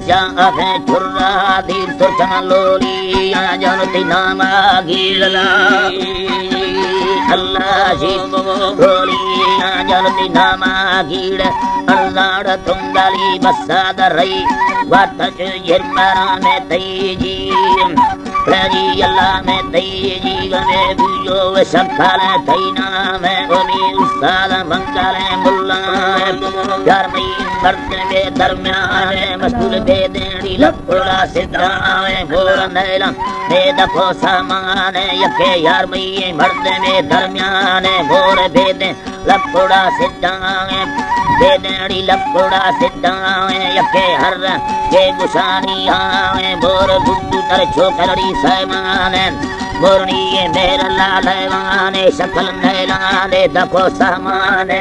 शाफे छुर्रा दीर सुरचन लोली जनती नामा गिरला अल्लाह जी लोली जनती नामा गिर अर्जाड़ तुंगली बसाद रही वातज यरमरा में तेजी प्रजी अल्लाह में तेजी गने बुझो वे संखाल तैना में ओमी उस्ताद मंगल मुल्ला धर्मी मर्द में दरम्यान मस्तूर बेदेड़ी लपड़ा सिद्धा में बोर नैला ने दफो सामान यके यार मई मर्द में दरम्यान बोर बेदे लपड़ा सिद्धा बेदेड़ी लपड़ा सिद्धा यके हर के गुसानी आए बोर गुड्डू तर छोकरी सैमान बोरनी ये मेरा लालवाने शकल नैलाने दफो सामाने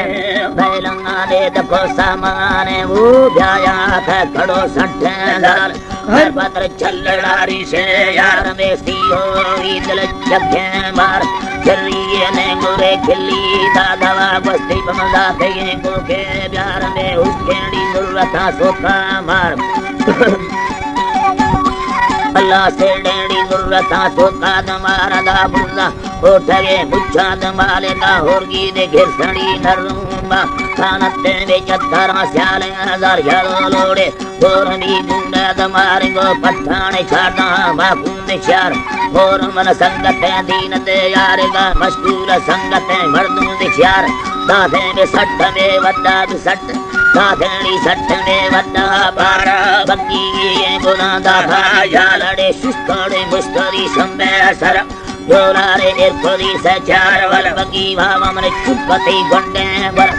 नैलाने दफो सामाने वो ब्याया था खड़ो सट्टेदार हर पत्र चलड़ारी से यार में सीहो दिल जगे मार चलिए ने मुरे खिली दादा बस्ती बमला थे को के प्यार में उसके मुर्रता सोता मार अल्लाह से डेड़ी गुर्रता सोता दमारा दा बुल्ला उठगे बुच्छा दमाले दा होरगी दे घिरसड़ी नरूंबा खानते में चत्तरा स्याले हजार यारो लोड़े बोरनी गुंडा दमारे गो पठाने छाड़ा माकुंद श्यार और मन संगते दीन दे यारेगा मशहूर संगते मर्दों दे श्यार दाधे में सट्ट में वड्डा सट्ट दाधेड़ी सट्ट में वड्डा बारा बग्गी ये गुना दाधा यालड़े सुस्तड़े मुस्तरी संबे सर जोलारे इरफरी से चार वल बग्गी भावा मन चुपति गंडे वर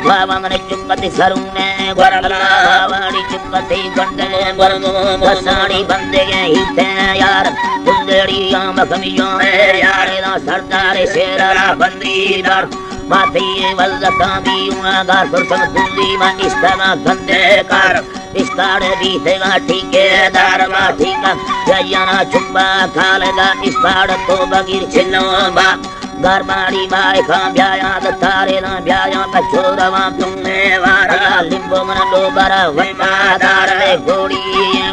भावा मन चुपति सरुने वरलावाड़ी चुपति गंडे वर बसाड़ी बंदे हिते यार कुंदेड़ी आम कमियों यार ना सरदार शेरा बंदीदार माथी वल्लता भी उनागार सुरसम कुंदी मा इस्तना गंदे कार इस्कार भी देगा ठेकेदार मा ठीका जयना चुम्बा खालेगा इस्कार तो बगीर छिन्नो बा गरबाड़ी माए खा ब्याया दतारे ना ब्याया पछोरवा तुमने वारा लिंबो मन लो बरा वैमादार रे गोड़ी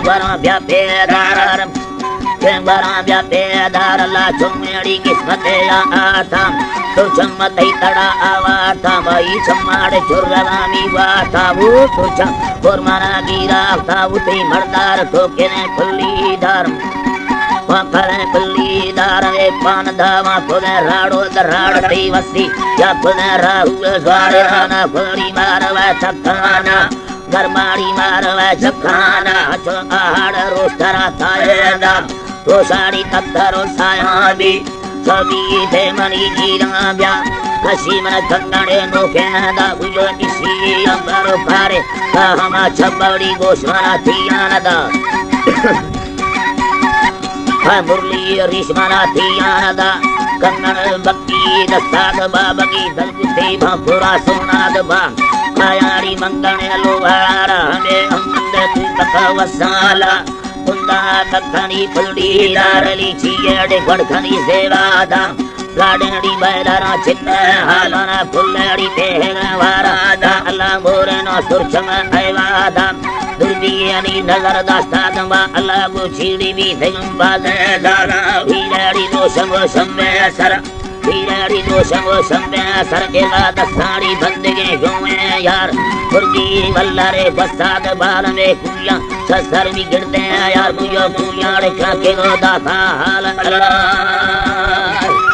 वरा ब्यापेदार बरा ब्यापेदार ला चुमेड़ी किस्मते या आता तो चम्मते तड़ा आवाता मई चम्माड़े चुर्गलामी वाता वो तो चम और मना गिरा था उते मर्दार ठोके ने फुल्लीदार वफरे फुल्लीदार रे पान धावा खुदे राड़ो दराड़ती वसी या खुदे राहुए स्वाराना फुली मारवा चखाना गरमाड़ी मारवा चखाना चो आहाड़ रोस्टरा तायेदा तो साड़ी तत्तरो साया भी सभी थे मनी जीरा ब्या कशी मन कंगड़े नो कहदा बुझो इसी अंबर फारे हमा छबड़ी गोशवाना थियानदा मुरली रिश्मना थियानदा कंगड़ बक्की दस्ताद बाबगी दलगुते भापुरा सोनाद बा कायाड़ी मंगने लोहारा हमें अंदर तक वसाला कुंदा तखनी फुलड़ी लारली चीयड़े गड़खनी सेवादा लाडड़ी बैलारा चित्त हालाना फुलड़ी पेहवारा दा अल्लाह मोरनो सुरचम ऐवादा दुर्बियानी नजर दास्तादवा अल्लाह गो छीड़ी भी थगम बाजे दाना हीराड़ी नो संगो संबे सर हीराड़ी नो संगो संबे सर एला दसाड़ी बंदगे गोए यार फुर्गी वल्लारे बसाद बाल में कुया ससर भी गिरते हैं यार मुझे कुयाड़ क्या के दाता हाल अल्लाह